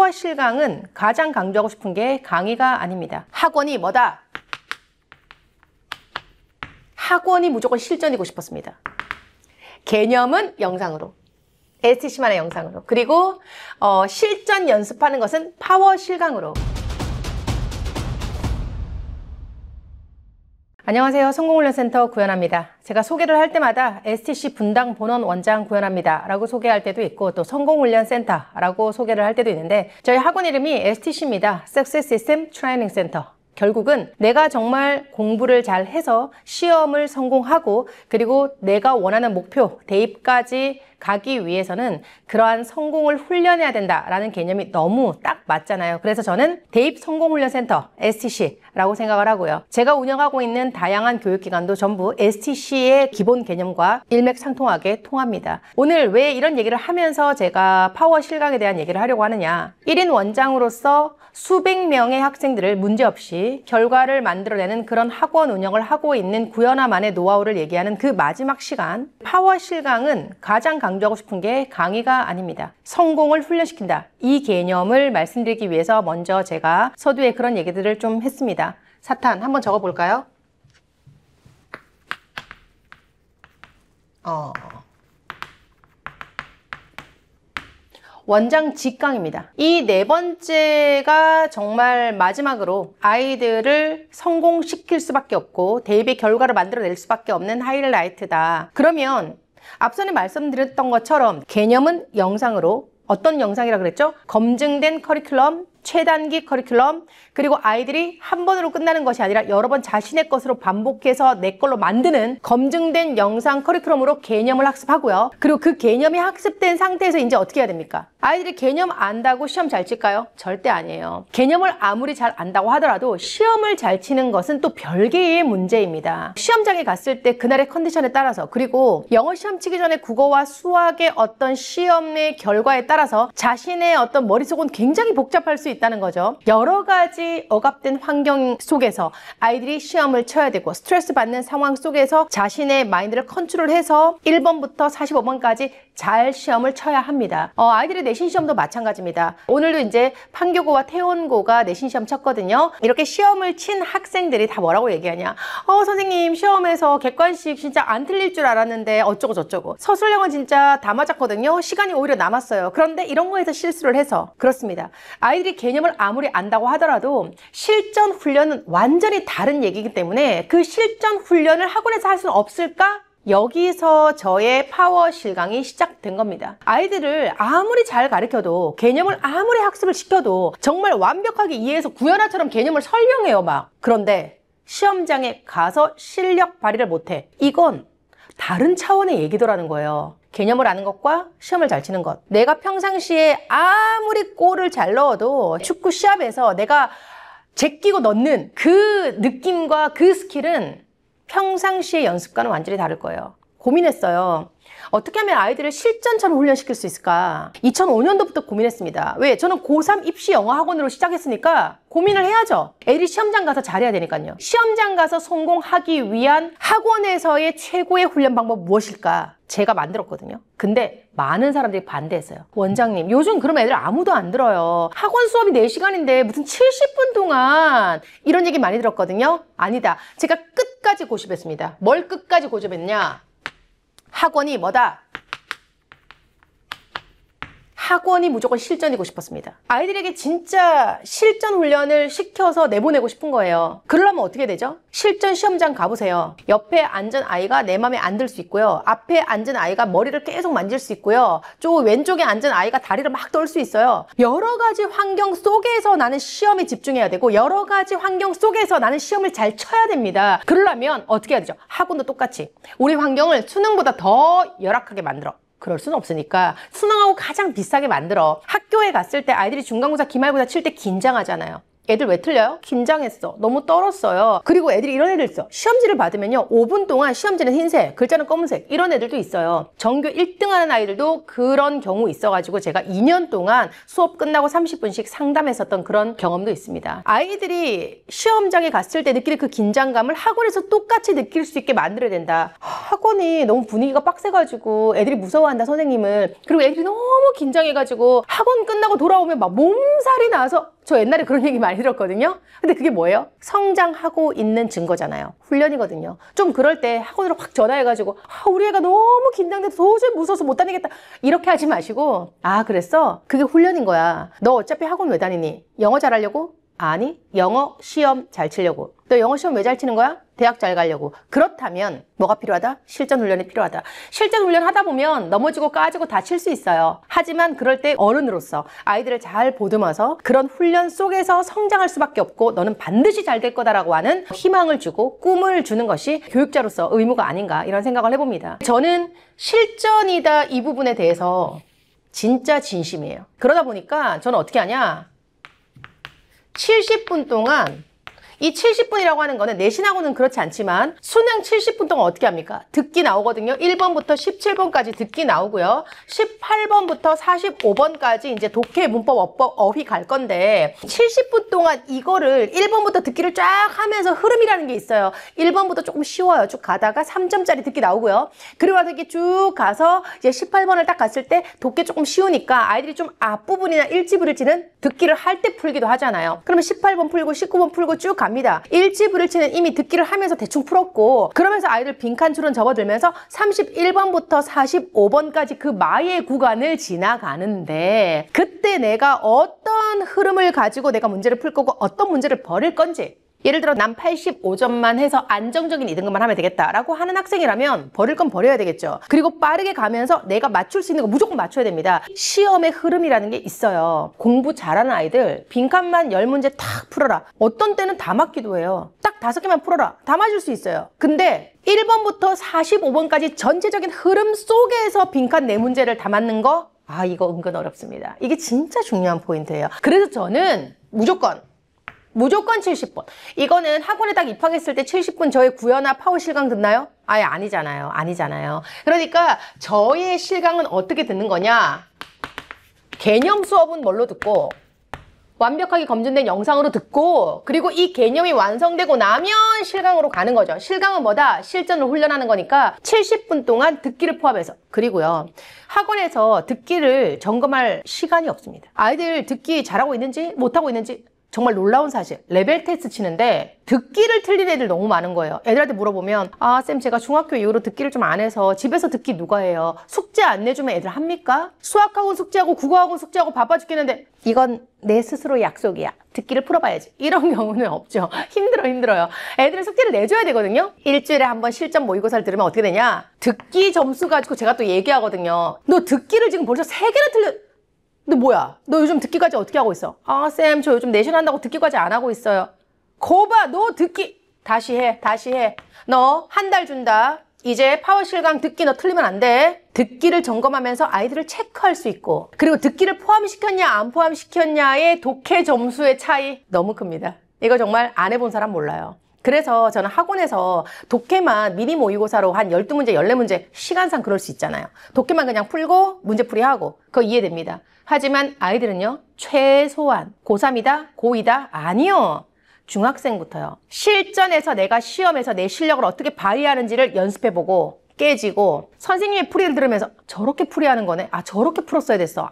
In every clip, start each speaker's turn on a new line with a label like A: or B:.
A: 파워 실강은 가장 강조하고 싶은 게 강의가 아닙니다. 학원이 뭐다? 학원이 무조건 실전이고 싶었습니다. 개념은 영상으로, STC만의 영상으로, 그리고 실전 연습하는 것은 파워 실강으로. 안녕하세요. 성공훈련센터 구현아입니다. 제가 소개를 할 때마다 STC 분당 본원 원장 구현아입니다 라고 소개할 때도 있고, 또 성공훈련센터 라고 소개를 할 때도 있는데, 저희 학원 이름이 STC입니다. Success System Training Center. 결국은 내가 정말 공부를 잘 해서 시험을 성공하고, 그리고 내가 원하는 목표, 대입까지 가기 위해서는 그러한 성공을 훈련해야 된다라는 개념이 너무 딱 맞잖아요. 그래서 저는 대입 성공훈련센터, STC라고 생각을 하고요. 제가 운영하고 있는 다양한 교육기관도 전부 STC의 기본 개념과 일맥상통하게 통합니다. 오늘 왜 이런 얘기를 하면서 제가 파워 실강에 대한 얘기를 하려고 하느냐. 1인 원장으로서 수백 명의 학생들을 문제없이 결과를 만들어내는 그런 학원 운영을 하고 있는 구현아만의 노하우를 얘기하는 그 마지막 시간, 파워 실강은 가장 강조하고 싶은 게 강의가 아닙니다. 성공을 훈련시킨다. 이 개념을 말씀드리기 위해서 먼저 제가 서두에 그런 얘기들을 좀 했습니다. 사탄 한번 적어볼까요? 원장 직강입니다. 이 네 번째가 정말 마지막으로 아이들을 성공시킬 수밖에 없고 대입의 결과를 만들어낼 수밖에 없는 하이라이트다. 그러면 앞선에 말씀드렸던 것처럼 개념은 영상으로, 어떤 영상이라 그랬죠? 검증된 커리큘럼, 최단기 커리큘럼, 그리고 아이들이 한 번으로 끝나는 것이 아니라 여러 번 자신의 것으로 반복해서 내 걸로 만드는 검증된 영상 커리큘럼으로 개념을 학습하고요. 그리고 그 개념이 학습된 상태에서 이제 어떻게 해야 됩니까? 아이들이 개념 안다고 시험 잘 칠까요? 절대 아니에요. 개념을 아무리 잘 안다고 하더라도 시험을 잘 치는 것은 또 별개의 문제입니다. 시험장에 갔을 때 그날의 컨디션에 따라서, 그리고 영어 시험 치기 전에 국어와 수학의 어떤 시험의 결과에 따라서 자신의 어떤 머릿속은 굉장히 복잡할 수 있다는 거죠. 여러 가지 억압된 환경 속에서 아이들이 시험을 쳐야 되고, 스트레스 받는 상황 속에서 자신의 마인드를 컨트롤해서 1번부터 45번까지 잘 시험을 쳐야 합니다. 아이들의 내신 시험도 마찬가지입니다. 오늘도 이제 판교고와 태원고가 내신 시험 쳤거든요. 이렇게 시험을 친 학생들이 다 뭐라고 얘기하냐. 선생님 시험에서 객관식 진짜 안 틀릴 줄 알았는데 어쩌고 저쩌고. 서술형은 진짜 다 맞았거든요. 시간이 오히려 남았어요. 그런데 이런 거에서 실수를 해서. 그렇습니다. 아이들이 개념을 아무리 안다고 하더라도 실전 훈련은 완전히 다른 얘기이기 때문에 그 실전 훈련을 학원에서 할 수는 없을까? 여기서 저의 파워 실강이 시작된 겁니다. 아이들을 아무리 잘 가르쳐도, 개념을 아무리 학습을 시켜도 정말 완벽하게 이해해서 구현아처럼 개념을 설명해요, 막. 그런데 시험장에 가서 실력 발휘를 못해. 이건 다른 차원의 얘기더라는 거예요. 개념을 아는 것과 시험을 잘 치는 것. 내가 평상시에 아무리 골을 잘 넣어도 축구 시합에서 내가 제끼고 넣는 그 느낌과 그 스킬은 평상시의 연습과는 완전히 다를 거예요. 고민했어요. 어떻게 하면 아이들을 실전처럼 훈련시킬 수 있을까? 2005년도부터 고민했습니다. 왜? 저는 고3 입시 영어 학원으로 시작했으니까 고민을 해야죠. 애들이 시험장 가서 잘해야 되니까요. 시험장 가서 성공하기 위한 학원에서의 최고의 훈련 방법 무엇일까? 제가 만들었거든요. 근데 많은 사람들이 반대했어요. 원장님, 요즘 그러면 애들 아무도 안 들어요. 학원 수업이 4시간인데 무슨 70분 동안, 이런 얘기 많이 들었거든요. 아니다. 제가 끝까지 고집했습니다. 뭘 끝까지 고집했냐? 학원이 뭐다? 학원이 무조건 실전이고 싶었습니다. 아이들에게 진짜 실전 훈련을 시켜서 내보내고 싶은 거예요. 그러려면 어떻게 되죠? 실전 시험장 가보세요. 옆에 앉은 아이가 내 맘에 안 들 수 있고요. 앞에 앉은 아이가 머리를 계속 만질 수 있고요. 저 왼쪽에 앉은 아이가 다리를 막 떨 수 있어요. 여러 가지 환경 속에서 나는 시험에 집중해야 되고, 여러 가지 환경 속에서 나는 시험을 잘 쳐야 됩니다. 그러려면 어떻게 해야 되죠? 학원도 똑같이 우리 환경을 수능보다 더 열악하게 만들어. 그럴 수는 없으니까 수능하고 가장 비슷하게 만들어. 학교에 갔을 때 아이들이 중간고사, 기말고사 칠 때 긴장하잖아요. 애들 왜 틀려요? 긴장했어. 너무 떨었어요. 그리고 애들이 이런 애들 있어. 시험지를 받으면요. 5분 동안 시험지는 흰색, 글자는 검은색. 이런 애들도 있어요. 전교 1등 하는 아이들도 그런 경우 있어가지고 제가 2년 동안 수업 끝나고 30분씩 상담했었던 그런 경험도 있습니다. 아이들이 시험장에 갔을 때 느끼는 그 긴장감을 학원에서 똑같이 느낄 수 있게 만들어야 된다. 학원이 너무 분위기가 빡세가지고 애들이 무서워한다, 선생님을. 그리고 애들이 너무 긴장해가지고 학원 끝나고 돌아오면 막 몸살이 나서, 저 옛날에 그런 얘기 많이 들었거든요. 근데 그게 뭐예요? 성장하고 있는 증거잖아요. 훈련이거든요. 좀 그럴 때 학원으로 확 전화해가지고 우리 애가 너무 긴장돼서 도저히 무서워서 못 다니겠다, 이렇게 하지 마시고, 그랬어? 그게 훈련인 거야. 너 어차피 학원 왜 다니니? 영어 잘하려고? 아니, 영어 시험 잘 치려고. 너 영어 시험 왜 잘 치는 거야? 대학 잘 가려고. 그렇다면 뭐가 필요하다? 실전 훈련이 필요하다. 실전 훈련 하다 보면 넘어지고 까지고 다칠 수 있어요. 하지만 그럴 때 어른으로서 아이들을 잘 보듬어서 그런 훈련 속에서 성장할 수밖에 없고, 너는 반드시 잘 될 거다라고 하는 희망을 주고 꿈을 주는 것이 교육자로서 의무가 아닌가, 이런 생각을 해봅니다. 저는 실전이다 이 부분에 대해서 진짜 진심이에요. 그러다 보니까 저는 어떻게 하냐, 70분 동안, 이 70분이라고 하는 거는 내신하고는 그렇지 않지만 수능 70분 동안 어떻게 합니까? 듣기 나오거든요. 1번부터 17번까지 듣기 나오고요. 18번부터 45번까지 이제 독해, 문법, 어법, 어휘 갈 건데, 70분 동안 이거를 1번부터 듣기를 쫙 하면서 흐름이라는 게 있어요. 1번부터 조금 쉬워요. 쭉 가다가 3점짜리 듣기 나오고요. 그리고 나서 이렇게 쭉 가서 이제 18번을 딱 갔을 때 독해 조금 쉬우니까 아이들이 좀 앞부분이나 일지불일치는 듣기를 할 때 풀기도 하잖아요. 그러면 18번 풀고 19번 풀고 쭉 갑니다. 일지불일치는 이미 듣기를 하면서 대충 풀었고, 그러면서 아이들 빈칸줄은 접어들면서 31번부터 45번까지 그 마의 구간을 지나가는데, 그때 내가 어떤 흐름을 가지고 내가 문제를 풀 거고 어떤 문제를 버릴 건지, 예를 들어 난 85점만 해서 안정적인 2등급만 하면 되겠다라고 하는 학생이라면 버릴 건 버려야 되겠죠. 그리고 빠르게 가면서 내가 맞출 수 있는 거 무조건 맞춰야 됩니다. 시험의 흐름이라는 게 있어요. 공부 잘하는 아이들 빈칸만 10문제 탁 풀어라. 어떤 때는 다 맞기도 해요. 딱 5개만 풀어라. 다 맞을 수 있어요. 근데 1번부터 45번까지 전체적인 흐름 속에서 빈칸 4문제를 다 맞는 거, 이거 은근 어렵습니다. 이게 진짜 중요한 포인트예요. 그래서 저는 무조건 70분. 이거는 학원에 딱 입학했을 때 70분 저의 구현아 파워 실강 듣나요? 아니잖아요. 그러니까 저의 실강은 어떻게 듣는 거냐? 개념 수업은 뭘로 듣고, 완벽하게 검증된 영상으로 듣고, 그리고 이 개념이 완성되고 나면 실강으로 가는 거죠. 실강은 뭐다? 실전을 훈련하는 거니까 70분 동안 듣기를 포함해서. 그리고요, 학원에서 듣기를 점검할 시간이 없습니다. 아이들 듣기 잘하고 있는지 못하고 있는지 정말 놀라운 사실, 레벨 테스트 치는데 듣기를 틀린 애들 너무 많은 거예요. 애들한테 물어보면 쌤 제가 중학교 이후로 듣기를 좀 안 해서 집에서 듣기 누가 해요? 숙제 안 내주면 애들 합니까? 수학학원 숙제하고 국어학원 숙제하고 바빠 죽겠는데 이건 내 스스로 약속이야. 듣기를 풀어봐야지. 이런 경우는 없죠. 힘들어요. 애들은 숙제를 내줘야 되거든요. 일주일에 한 번 실전 모의고사를 들으면 어떻게 되냐? 듣기 점수 가지고 제가 또 얘기하거든요. 너 듣기를 지금 벌써 3개나 틀려. 근데 뭐야? 너 요즘 듣기까지 어떻게 하고 있어? 쌤 저 요즘 내신 한다고 듣기까지 안 하고 있어요. 거봐, 너 듣기 다시 해. 너 한 달 준다. 이제 파워 실강 듣기 너 틀리면 안 돼. 듣기를 점검하면서 아이들을 체크할 수 있고, 그리고 듣기를 포함시켰냐 안 포함시켰냐의 독해 점수의 차이 너무 큽니다. 이거 정말 안 해본 사람 몰라요. 그래서 저는 학원에서 독해만 미니 모의고사로 한 12문제, 14문제, 시간상 그럴 수 있잖아요. 독해만 그냥 풀고 문제풀이하고, 그거 이해됩니다. 하지만 아이들은요, 최소한 고3이다, 고2다, 아니요. 중학생부터요. 실전에서 내가 시험에서 내 실력을 어떻게 발휘하는지를 연습해보고 깨지고, 선생님의 풀이를 들으면서 저렇게 풀이하는 거네. 저렇게 풀었어야 됐어.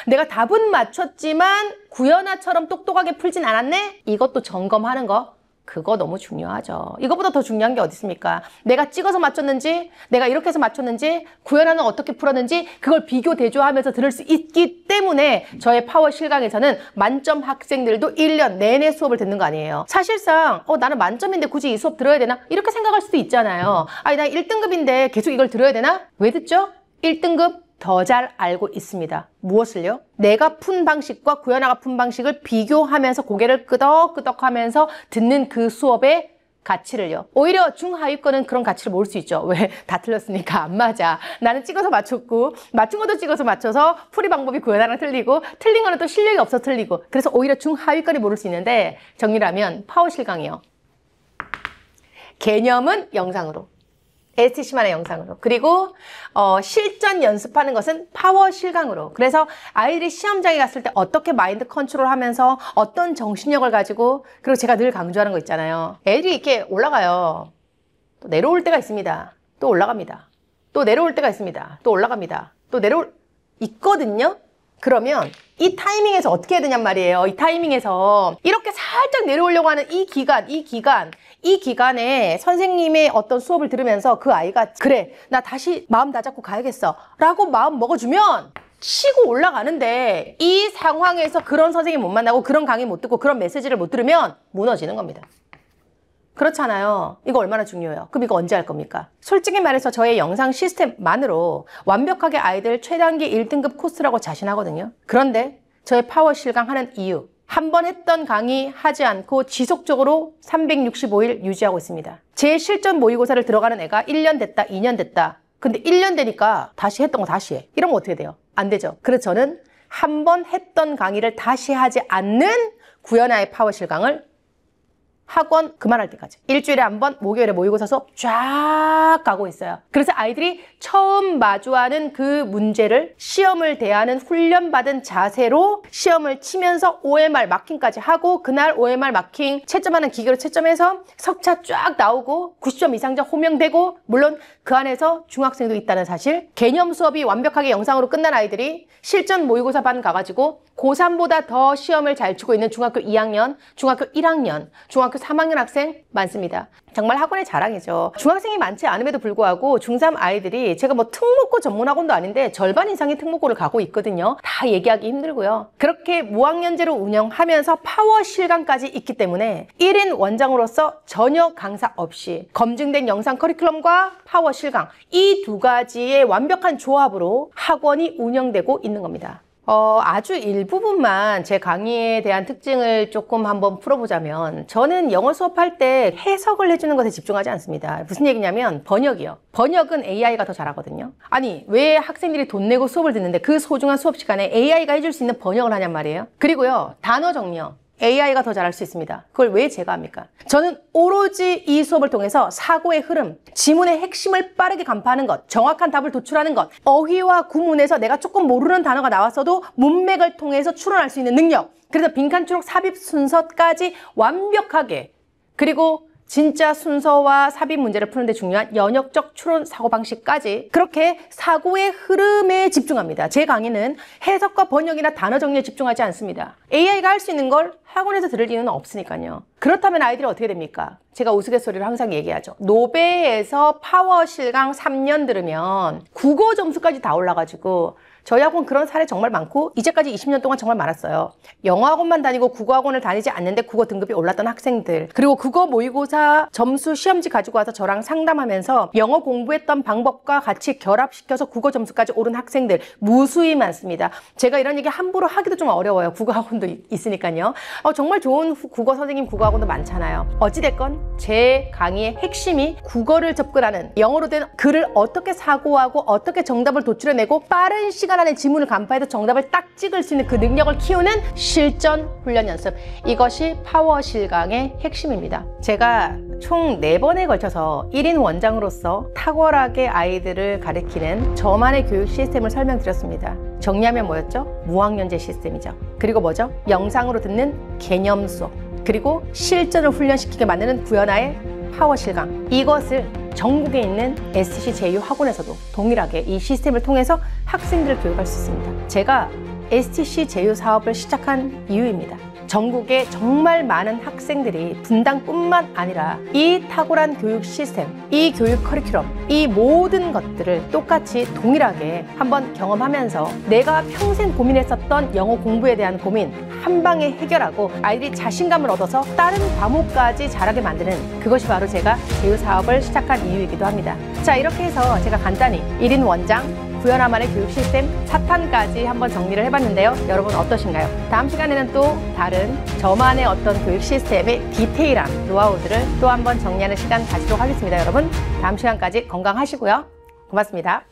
A: 내가 답은 맞췄지만 구연아처럼 똑똑하게 풀진 않았네? 이것도 점검하는 거. 그거 너무 중요하죠. 이거보다 더 중요한 게 어디 있습니까? 내가 찍어서 맞췄는지, 내가 이렇게 해서 맞췄는지, 구현아는 어떻게 풀었는지 그걸 비교 대조하면서 들을 수 있기 때문에 저의 파워 실강에서는 만점 학생들도 1년 내내 수업을 듣는 거 아니에요. 사실상 나는 만점인데 굳이 이 수업 들어야 되나? 이렇게 생각할 수도 있잖아요. 나 1등급인데 계속 이걸 들어야 되나? 왜 듣죠? 1등급 더 잘 알고 있습니다. 무엇을요? 내가 푼 방식과 구현아가 푼 방식을 비교하면서 고개를 끄덕끄덕하면서 듣는 그 수업의 가치를요. 오히려 중하위권은 그런 가치를 모를 수 있죠. 왜? 다 틀렸으니까 안 맞아. 나는 찍어서 맞췄고 맞춘 것도 찍어서 맞춰서 풀이 방법이 구현하랑 틀리고 틀린 거는 또 실력이 없어 틀리고 그래서 오히려 중하위권이 모를 수 있는데 정리를 하면 파워 실강이요. 개념은 영상으로. STC만의 영상으로. 그리고 실전 연습하는 것은 파워 실강으로. 그래서 아이들이 시험장에 갔을 때 어떻게 마인드 컨트롤 하면서 어떤 정신력을 가지고 그리고 제가 늘 강조하는 거 있잖아요. 애들이 이렇게 올라가요. 또 내려올 때가 있습니다. 또 올라갑니다. 또 내려올 때가 있습니다. 또 올라갑니다. 또 있거든요. 그러면 이 타이밍에서 어떻게 해야 되냔 말이에요. 이 타이밍에서 이렇게 살짝 내려오려고 하는 이 기간에 선생님의 어떤 수업을 들으면서 그 아이가 그래 나 다시 마음 다잡고 가야겠어 라고 마음 먹어주면 치고 올라가는데 이 상황에서 그런 선생님 못 만나고 그런 강의 못 듣고 그런 메시지를 못 들으면 무너지는 겁니다. 그렇잖아요. 이거 얼마나 중요해요. 그럼 이거 언제 할 겁니까? 솔직히 말해서 저의 영상 시스템만으로 완벽하게 아이들 최단기 1등급 코스라고 자신하거든요. 그런데 저의 파워 실강하는 이유 한 번 했던 강의 하지 않고 지속적으로 365일 유지하고 있습니다. 제 실전 모의고사를 들어가는 애가 1년 됐다, 2년 됐다. 근데 1년 되니까 다시 했던 거 다시 해. 이러면 어떻게 돼요? 안 되죠. 그래서 저는 한 번 했던 강의를 다시 하지 않는 구현아의 파워 실강을 학원 그만할 때까지 일주일에 한 번 목요일에 모의고사 수업 쫙 가고 있어요. 그래서 아이들이 처음 마주하는 그 문제를 시험을 대하는 훈련받은 자세로 시험을 치면서 OMR 마킹까지 하고 그날 OMR 마킹 채점하는 기계로 채점해서 석차 쫙 나오고 90점 이상자 호명되고 물론 그 안에서 중학생도 있다는 사실 개념 수업이 완벽하게 영상으로 끝난 아이들이 실전 모의고사 반 가가지고 고3보다 더 시험을 잘 치고 있는 중학교 2학년, 중학교 1학년, 중학교 3학년 학생 많습니다. 정말 학원의 자랑이죠. 중학생이 많지 않음에도 불구하고 중3 아이들이 제가 뭐 특목고 전문학원도 아닌데 절반 이상의 특목고를 가고 있거든요. 다 얘기하기 힘들고요. 그렇게 무학년제로 운영하면서 파워 실강까지 있기 때문에 1인 원장으로서 전혀 강사 없이 검증된 영상 커리큘럼과 파워 실강 이 두 가지의 완벽한 조합으로 학원이 운영되고 있는 겁니다. 아주 일부분만 제 강의에 대한 특징을 조금 한번 풀어보자면 저는 영어 수업할 때 해석을 해주는 것에 집중하지 않습니다. 무슨 얘기냐면 번역이요. 번역은 AI가 더 잘하거든요. 아니 왜 학생들이 돈 내고 수업을 듣는데 그 소중한 수업 시간에 AI가 해줄 수 있는 번역을 하냔 말이에요. 그리고요 단어 정리요. AI가 더 잘할 수 있습니다. 그걸 왜 제가 합니까? 저는 오로지 이 수업을 통해서 사고의 흐름, 지문의 핵심을 빠르게 간파하는 것, 정확한 답을 도출하는 것, 어휘와 구문에서 내가 조금 모르는 단어가 나왔어도 문맥을 통해서 추론할 수 있는 능력, 그래서 빈칸 추록 삽입 순서까지 완벽하게 그리고 진짜 순서와 삽입 문제를 푸는데 중요한 연역적 추론 사고방식까지 그렇게 사고의 흐름에 집중합니다. 제 강의는 해석과 번역이나 단어 정리에 집중하지 않습니다. AI가 할 수 있는 걸 학원에서 들을 이유는 없으니까요. 그렇다면 아이들이 어떻게 됩니까? 제가 우스갯소리로 항상 얘기하죠. 노베에서 파워 실강 3년 들으면 국어 점수까지 다 올라가지고 저희 학원 그런 사례 정말 많고 이제까지 20년 동안 정말 많았어요. 영어 학원만 다니고 국어 학원을 다니지 않는데 국어 등급이 올랐던 학생들 그리고 국어 모의고사 점수 시험지 가지고 와서 저랑 상담하면서 영어 공부했던 방법과 같이 결합시켜서 국어 점수까지 오른 학생들 무수히 많습니다. 제가 이런 얘기 함부로 하기도 좀 어려워요. 국어 학원도 있으니까요. 정말 좋은 국어 선생님 국어 학원도 많잖아요. 어찌됐건 제 강의의 핵심이 국어를 접근하는 영어로 된 글을 어떻게 사고하고 어떻게 정답을 도출해내고 빠른 시간 안에 지문을 간파해서 정답을 딱 찍을 수 있는 그 능력을 키우는 실전 훈련 연습 이것이 파워 실강의 핵심입니다. 제가 총 4번에 걸쳐서 1인 원장으로서 탁월하게 아이들을 가르치는 저만의 교육 시스템을 설명드렸습니다. 정리하면 뭐였죠? 무학년제 시스템이죠. 그리고 뭐죠? 영상으로 듣는 개념 수업 그리고 실전을 훈련시키게 만드는 구현아의 파워 실강 이것을 전국에 있는 STC 제휴 학원에서도 동일하게 이 시스템을 통해서 학생들을 교육할 수 있습니다. 제가 STC 제휴 사업을 시작한 이유입니다. 전국에 정말 많은 학생들이 분당뿐만 아니라 이 탁월한 교육 시스템, 이 교육 커리큘럼, 이 모든 것들을 똑같이 동일하게 한번 경험하면서 내가 평생 고민했었던 영어 공부에 대한 고민 한 방에 해결하고 아이들이 자신감을 얻어서 다른 과목까지 잘하게 만드는 그것이 바로 제가 제휴 사업을 시작한 이유이기도 합니다. 자, 이렇게 해서 제가 간단히 1인 원장, 구현아만의 교육 시스템 4탄까지 한번 정리를 해봤는데요. 여러분 어떠신가요? 다음 시간에는 또 다른 저만의 어떤 교육 시스템의 디테일한 노하우들을 또 한번 정리하는 시간 가지도록 하겠습니다. 여러분 다음 시간까지 건강하시고요. 고맙습니다.